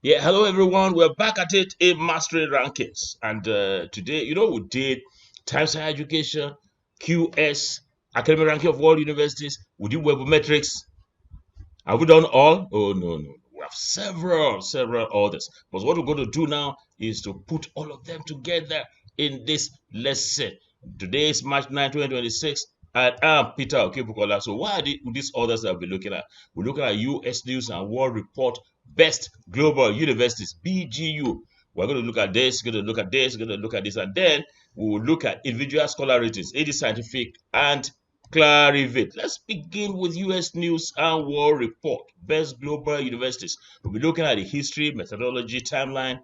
Yeah, hello everyone. We're back at it in Mastery Rankings. And today, we did Times Higher Education, QS, Academic Ranking of World Universities. We did Webometrics. Have we done all? Oh, no. We have several others. But what we're going to do now is to put all of them together in this lesson. Today is March 9, 2026. And I'm Peter Okebukola. So what are these others that we're looking at? We're looking at US News and World Report Best Global Universities, BGU. We're going to look at this, going to look at this, going to look at this, and then we will look at individual scholar ratings, AD Scientific and Clarivate. Let's begin with US News and World Report, Best Global Universities. We'll be looking at the history, methodology, timeline,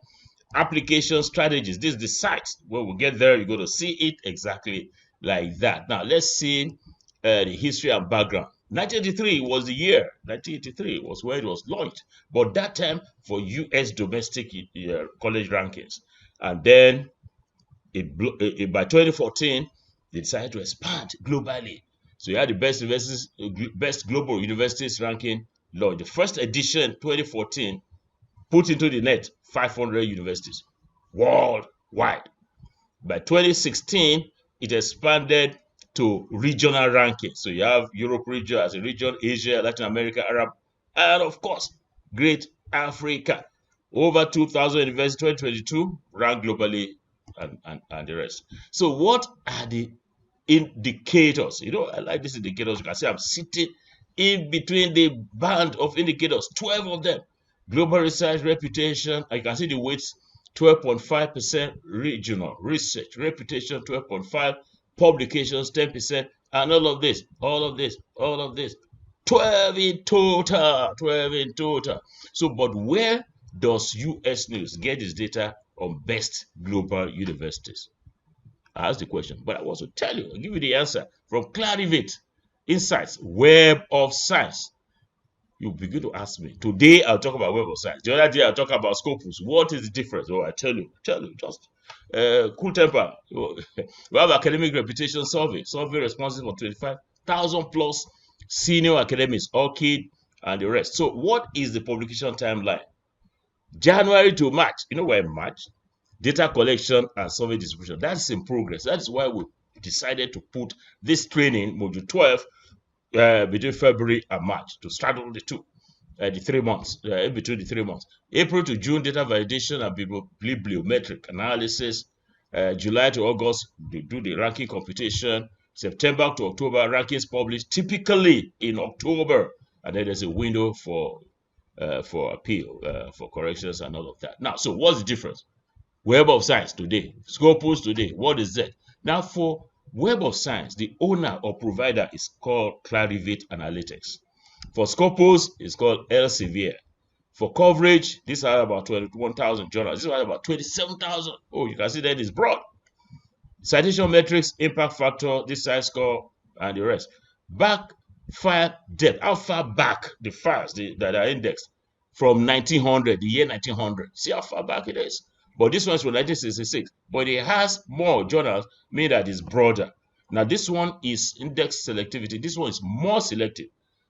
application strategies. This is the site. When we get there, you're going to see it exactly like that. Now, let's see the history and background. 1983 was the year. 1983 was where it was launched. But that time for US domestic college rankings. And then by 2014, they decided to expand globally. So you had the best global universities ranking launch. The first edition, 2014, put into the net 500 universities worldwide. By 2016, it expanded to regional rankings. So you have Europe region as a region, Asia, Latin America, Arab, and of course, Great Africa. Over 2,000 universities, 2022, ranked globally and the rest. So what are the indicators? I like these indicators. You can see I'm sitting in between the band of indicators, 12 of them. Global research, reputation, you can see the weights, 12.5%, regional research, reputation, 12.5%, publications, 10%, and all of this, 12 in total. So, but where does US News get its data on best global universities? I asked the question, but I want to tell you, I'll give you the answer from Clarivate Insights, Web of Science. You begin to ask me. Today, I'll talk about Web of Science. The other day, I'll talk about Scopus. What is the difference? Oh, I tell you, just cool temper. We have academic reputation survey responses for 25,000 plus senior academics, OKID, and the rest. So what is the publication timeline? January to March. We're in March. Data collection and survey distribution. That's in progress. That's why we decided to put this training, module 12, between February and March to straddle the 3 months, in between the 3 months. April to June, data validation and bibliometric analysis. July to August, they do the ranking computation. September to October, rankings published typically in October. And then there's a window for appeal, for corrections and all of that. Now, so what's the difference? Web of Science today, Scopus today, what is that? Now, for Web of Science, the owner or provider is called Clarivate Analytics. For Scopus, it's called Elsevier. For coverage, these are about 21,000 journals. These are about 27,000. Oh, you can see that it's broad. Citation metrics, impact factor, this size score, and the rest. Back file depth, how far back the files that are indexed from 1900, the year 1900. See how far back it is. But this one's from 1966. But it has more journals, meaning that it's broader. Now, this one is index selectivity. This one is more selective.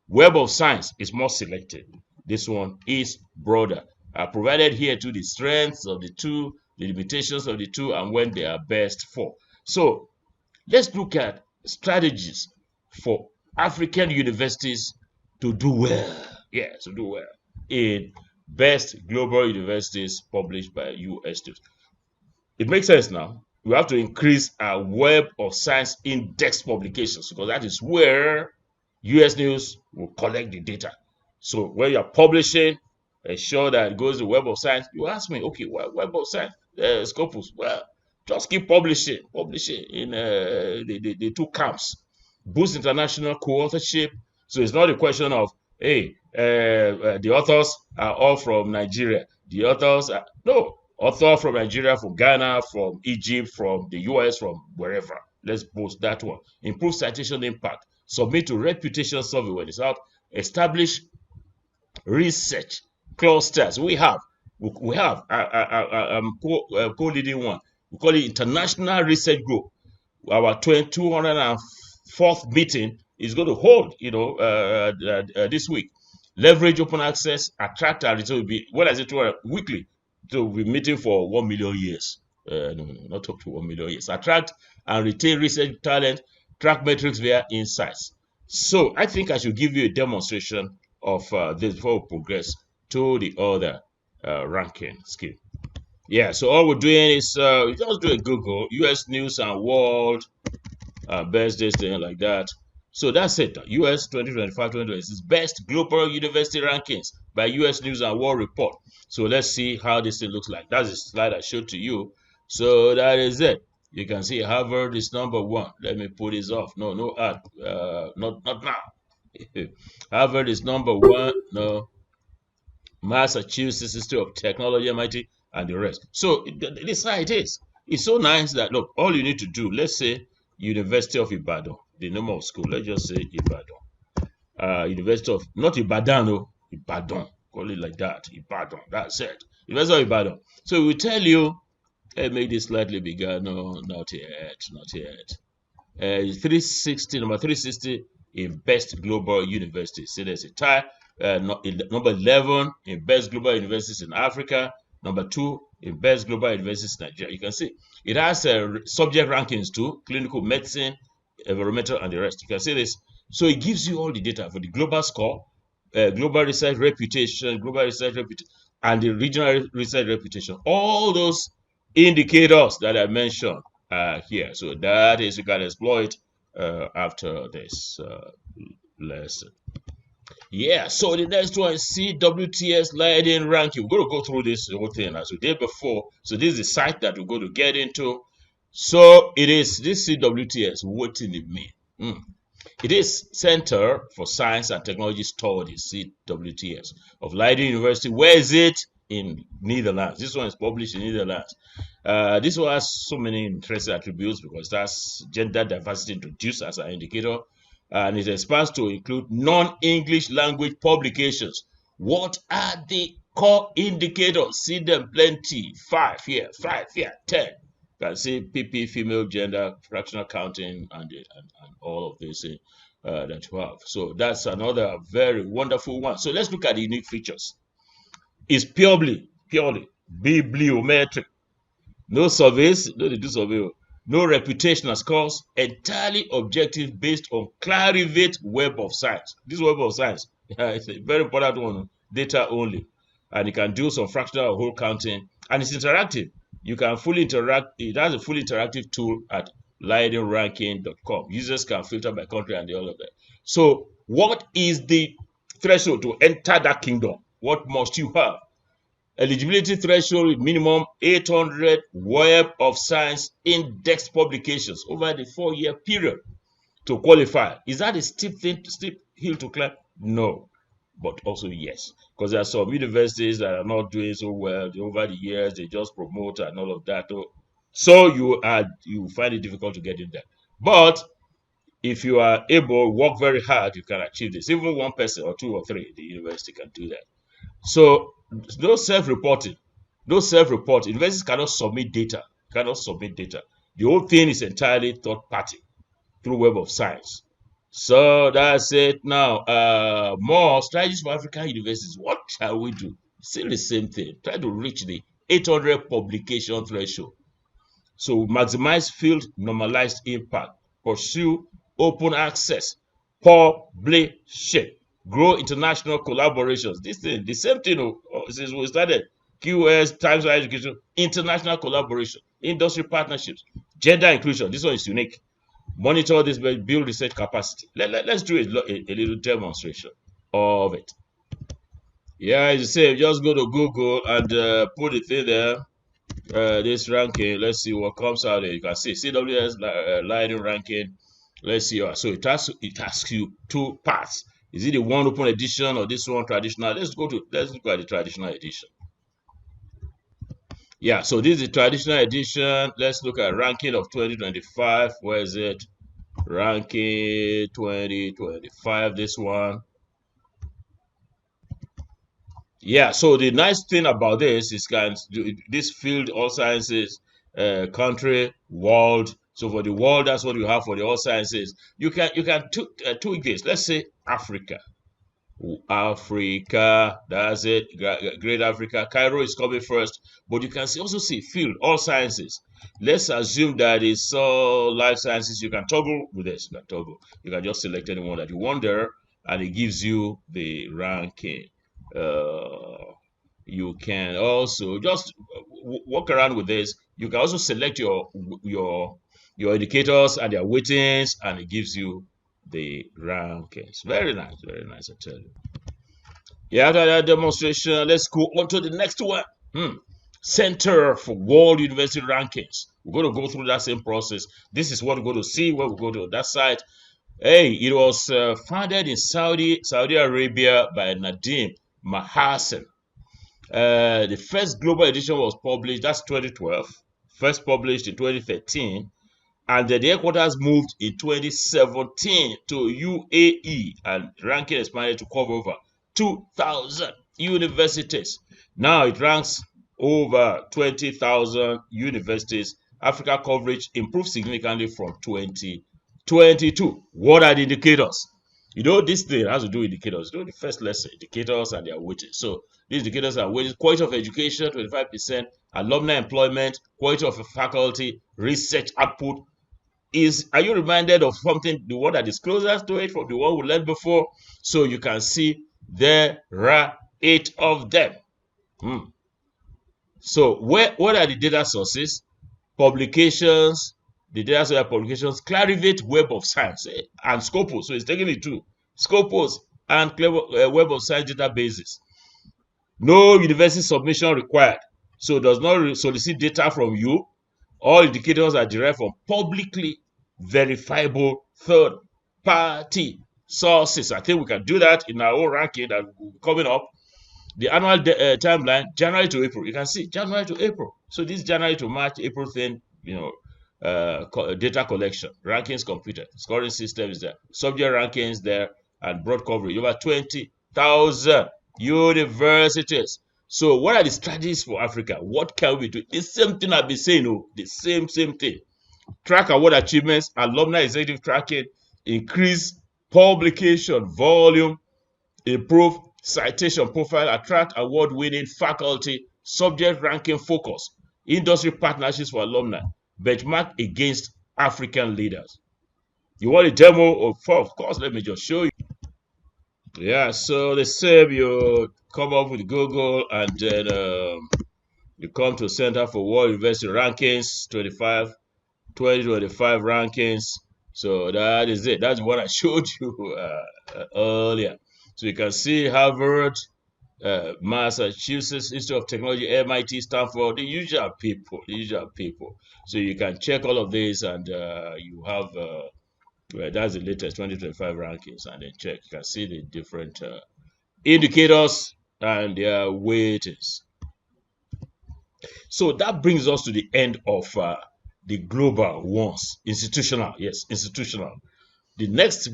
Web of Science is more selective. This one is broader. I provided here to the strengths of the two, the limitations of the two, and when they are best for. So, let's look at strategies for African universities to do well. Yeah, to do well in best global universities published by US News. It makes sense now. We have to increase our Web of Science index publications because that is where US News will collect the data. So when you're publishing, ensure that it goes to Web of Science. You ask me, okay, Web of Science, Scopus. Well, just keep publishing in the two camps. Boost international co-authorship. So it's not a question of, hey, the authors are all from Nigeria. The authors are, no, author from Nigeria, from Ghana, from Egypt, from the US, from wherever. Let's boost that one. Improve citation impact. Submit to reputation survey when it's out. Establish research clusters. We have. I'm co-leading one. We call it International Research Group. Our 204th meeting is going to hold, this week. Leverage open access, attract and retain will be, what I say to weekly, to be meeting for 1 million years. No, not up to 1 million years. Attract and retain research talent, track metrics via insights. So I think I should give you a demonstration of this before we progress to the other ranking scheme. Yeah, so all we're doing is just do a Google, US News and World best days, thing like that. So that's it. US 2025-2026 best global university rankings by US News and World Report. So let's see how this thing looks like. That's the slide I showed to you. So that is it. You can see Harvard is number 1. Let me put this off. No ad. Not now. Harvard is number 1. No. Massachusetts Institute of Technology, MIT, and the rest. So this how it is. It's so nice that, look, all you need to do, let's say University of Ibadan, the name of school, let's just say Ibadan. University of, not Ibadan, no, Ibadan, call it like that, Ibadan, that's it. University of Ibadan. So we tell you, hey, make this slightly bigger, no, not yet. 360, number 360 in best global universities. See, there's a tie. Number 11 in best global universities in Africa. Number 2 in best global universities in Nigeria. You can see it has subject rankings too: clinical medicine, environmental, and the rest. You can see this. So it gives you all the data for the global score, global research reputation, and the regional research reputation. All those indicators that I mentioned here. So that is, you can exploit after this lesson. Yeah, so the next one is CWTS Leiden ranking. We're going to go through this whole thing as we did before. So this is the site that we're going to get into. So it is this CWTS. What did it mean? It is Center for Science and Technology Studies, CWTS, of Leiden University. Where is it? In Netherlands. This one is published in Netherlands. This one has so many interesting attributes because that's gender diversity introduced as an indicator. And it expands to include non-English language publications. What are the core indicators? See them plenty. 5 here, 10. You can see PP, female, gender, fractional counting, and all of this that you have. So that's another very wonderful one. So let's look at the unique features. It's purely bibliometric. No surveys, no they do survey. No reputational scores, entirely objective based on Clarivate Web of Science. This Web of Science, it's a very important one, data only. And you can do some fractional or whole counting. And it's interactive. You can fully interact. It has a fully interactive tool at leidenranking.com. Users can filter by country and all of that. So what is the threshold to enter that kingdom? What must you have? Eligibility threshold minimum 800 Web of Science index publications over the 4-year period to qualify. Is that a steep hill to climb? No, but also yes, because there are some universities that are not doing so well over the years. They just promote and all of that. So you find it difficult to get in there. But if you are able, work very hard, you can achieve this. Even one person or 2 or 3, the university can do that. So no self-reporting. Universities cannot submit data. The whole thing is entirely third party through Web of Science. So that's it. Now, more strategies for African universities. What shall we do? Still the same thing. Try to reach the 800 publication threshold. So maximize field normalized impact. Pursue open access. Publishing. Grow international collaborations. This thing, the same thing since we started. QS, Times Higher Education, international collaboration, industry partnerships, gender inclusion. This one is unique. Monitor this, build research capacity. Let's do a little demonstration of it. Yeah, as you say, just go to Google and put the thing there. This ranking. Let's see what comes out there. You can see CWS Leiden ranking. Let's see. So it asks you 2 parts. Is it the one open edition or this one traditional? Let's look at the traditional edition. Yeah, so this is the traditional edition. Let's look at ranking of 2025. Where is it? Ranking 2025, this one. Yeah, so the nice thing about this is this field, all sciences, country, world. So for the world, that's what you have for the all sciences. You can tweak this. Let's say Africa. Africa, that's it. Great Africa. Cairo is coming first, but you can also see field, all sciences. Let's assume that it's all life sciences. You can toggle with this. You can toggle. You can just select anyone that you want there, and it gives you the ranking. You can also just walk around with this. You can also select your indicators and their weightings, and it gives you the rankings. Very nice, I tell you. Yeah, after that demonstration, let's go on to the next one. Center for World University Rankings. We're going to go through that same process. This is what we're going to see when we go to that site. Hey, it was founded in Saudi Arabia by Nadim Mahasen. The first global edition was published, that's 2012, first published in 2013, and the headquarters moved in 2017 to UAE, and ranking expanded to cover over 2,000 universities. Now it ranks over 20,000 universities. Africa coverage improved significantly from 2022. What are the indicators? You know, this thing has to do with indicators. You know, the first lesson, indicators and their weightage. So these indicators are weighted: quality of education, 25%, alumni employment, quality of faculty, research output. Are you reminded of something, the one that is closest to it from the one we learned before? So you can see there are 8 of them. So what are the data sources? Publications, the data source publications, Clarivate Web of Science, and Scopus. So it's taking it to Scopus and Web of Science databases. No university submission required. So it does not solicit data from you. All indicators are derived from publicly verifiable third-party sources. I think we can do that in our own ranking that will be coming up. The annual timeline, January to April. You can see January to April. So this January to March, April thing, data collection, rankings computed, scoring system is there, subject rankings there, and broad coverage. Over 20,000 universities. So what are the strategies for Africa? What can we do? The same thing I've been saying, the same thing. Track award achievements, alumni executive tracking, increase publication volume, improve citation profile, attract award-winning faculty, subject ranking focus, industry partnerships for alumni, benchmark against African leaders. You want a demo? Of course, let me just show you. Yeah, so the same, you come up with Google, and then you come to Center for World University Rankings 2025 rankings. So that is it. That's what I showed you earlier. So you can see Harvard, Massachusetts Institute of Technology, MIT, Stanford, the usual people. So you can check all of these, and you have that's the latest 2025 rankings, and then check. You can see the different indicators and their weightings. So that brings us to the end of the global ones, institutional. Yes, institutional. The next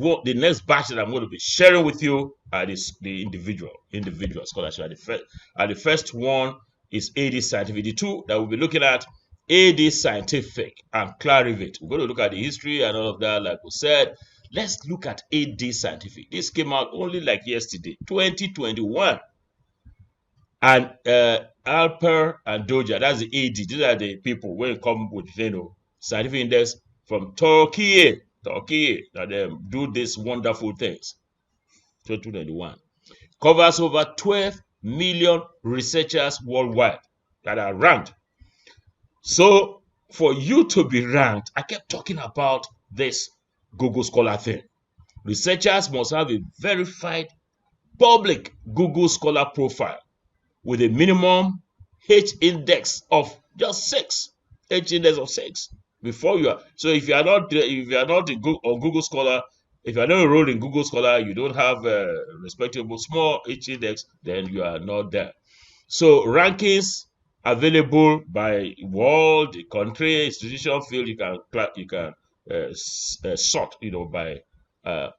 batch that I'm going to be sharing with you are the individual scholarship. The first one is AD Scientific. The two that we'll be looking at, AD Scientific and Clarivate. We're going to look at the history and all of that, like we said. Let's look at AD Scientific. This came out only like yesterday, 2021. And Alper and Doja, that's the AD. These are the people when it comes with scientific index from Turkey, that do these wonderful things. 2021 covers over 12 million researchers worldwide that are ranked. So for you to be ranked, I kept talking about this Google Scholar thing. Researchers must have a verified public Google Scholar profile with a minimum H index of just 6. H index of 6 before you are. So if you are not on Google Scholar, if you are not enrolled in Google Scholar, you don't have a respectable small H index, then you are not there. So rankings available by world, country, institution, field. You can sort, by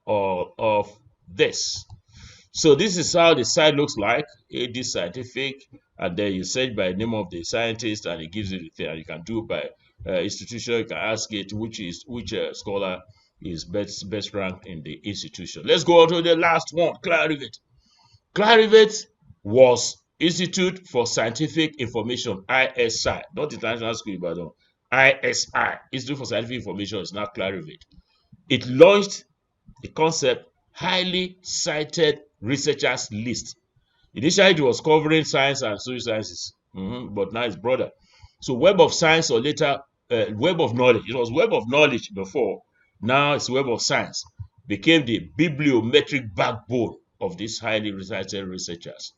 all of this. So this is how the site looks like, AD Scientific, and then you search by name of the scientist, and it gives you the thing. And you can do by institution. You can ask it which scholar is best ranked in the institution. Let's go on to the last one, Clarivate. Clarivate was Institute for Scientific Information, ISI, not International School, but no, ISI, Institute for Scientific Information is now Clarivate. It launched the concept highly cited researchers list. Initially, it was covering science and social sciences, but now it's broader. So Web of Science, or later Web of Knowledge. It was Web of Knowledge before. Now it's Web of Science. Became the bibliometric backbone of these highly cited researchers.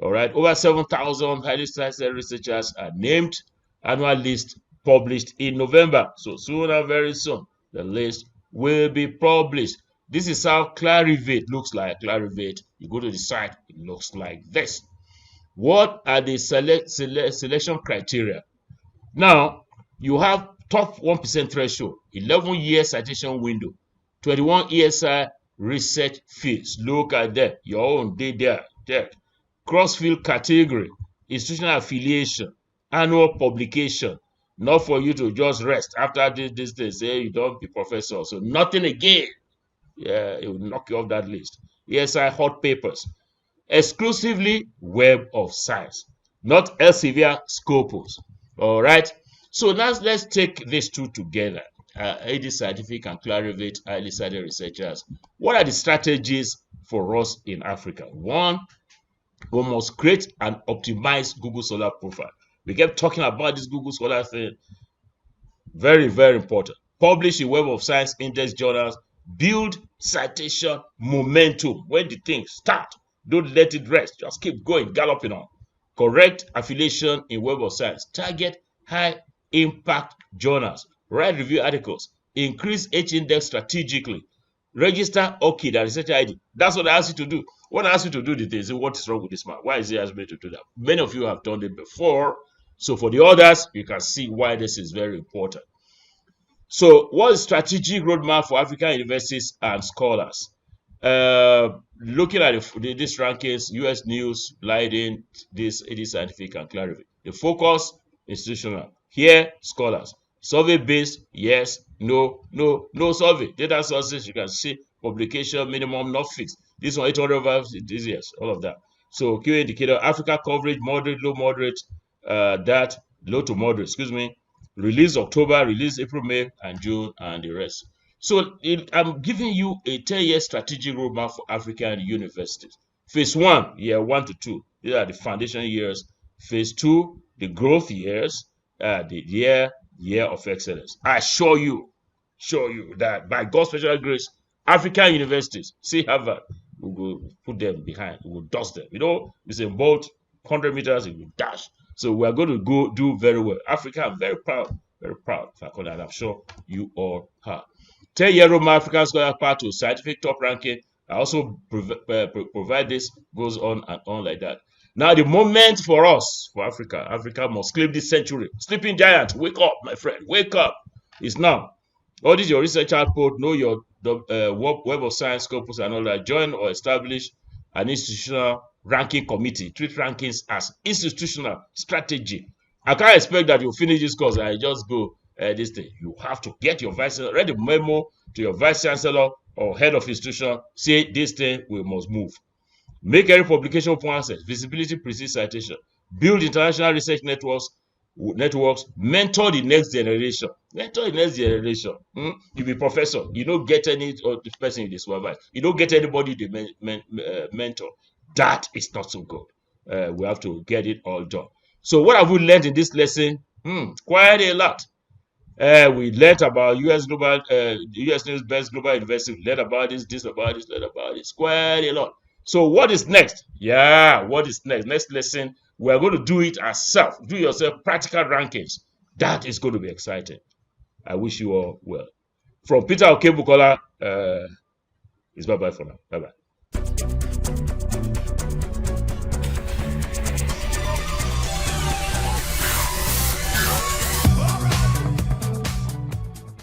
All right, over 7,000 highly cited researchers are named. Annual list published in November. So soon and very soon, the list will be published. This is how Clarivate looks like. Clarivate, you go to the site, it looks like this. What are the selection criteria? Now, you have top 1% threshold, 11-year citation window, 21 ESI research fees. Look at that. Your own day there. Cross-field category, institutional affiliation, annual publication. Not for you to just rest after this day, say you don't be professor. So nothing again. Yeah, it will knock you off that list. ESI hot papers. Exclusively Web of Science, not Elsevier Scopus. All right. So now let's take these two together. AD Scientific and Clarivate, highly cited researchers. What are the strategies for us in Africa? One, we must create and optimize Google Scholar profile. We kept talking about this Google Scholar thing. Very, very important. Publish in Web of Science index journals. Build citation momentum. When the things start, don't let it rest. Just keep going, galloping on. Correct affiliation in Web of Science. Target high impact journals. Write review articles. Increase H-index strategically. Register OKID and research ID. That's what I ask you to do. When I ask you to do the things, what is wrong with this man? Why is he asking me to do that? Many of you have done it before. So for the others, you can see why this is very important. So what is strategic roadmap for African universities and scholars? Looking at these rankings, US News, Leiden, this AD Scientific and Clarivate. The focus, institutional. Here, scholars. Survey-based, yes, no survey. Data sources, you can see publication minimum not fixed. This one 800 verbs, this yes, all of that. So Q indicator, Africa coverage, moderate, low, moderate, that low to moderate, excuse me. Release October, release April, May, and June, and the rest. So I'm giving you a 10-year strategic roadmap for African universities. Phase 1, year 1 to 2. These are the foundation years. Phase 2, the growth years, the year of excellence. I show you that by God's special grace, African universities, see Harvard, we will put them behind, we will dust them. You know, it's a bolt, 100 meters, it will dash. So we are going to go do very well. Africa, I'm very proud, and I'm sure you all are. 10-year Roman African Scholar Path to Scientific Top Ranking. I also provide this, goes on and on like that. Now the moment for us, for Africa must claim this century. Sleeping giant, wake up, my friend, wake up. It's now. All this your research output, know your Web of Science, Scopus and all that. Join or establish an institutional ranking committee. Treat rankings as institutional strategy. I can't expect that you finish this course and I just go this thing. You have to get your vice chancellor, write a memo to your vice chancellor or head of institution, say this thing we must move. Make every publication open access, visibility precedes citation. Build international research networks, mentor the next generation. You be professor, you don't get any of the person you supervise. You don't get anybody to mentor. That is not so good. We have to get it all done. So what have we learned in this lesson? Quite a lot. We learned about US News Best Global University. We learned about this, quite a lot. So what is next? Yeah, what is next? Next lesson, we are going to do it ourselves. Do yourself practical rankings. That is going to be exciting. I wish you all well. From Peter Okebukola, it's bye-bye for now. Bye-bye.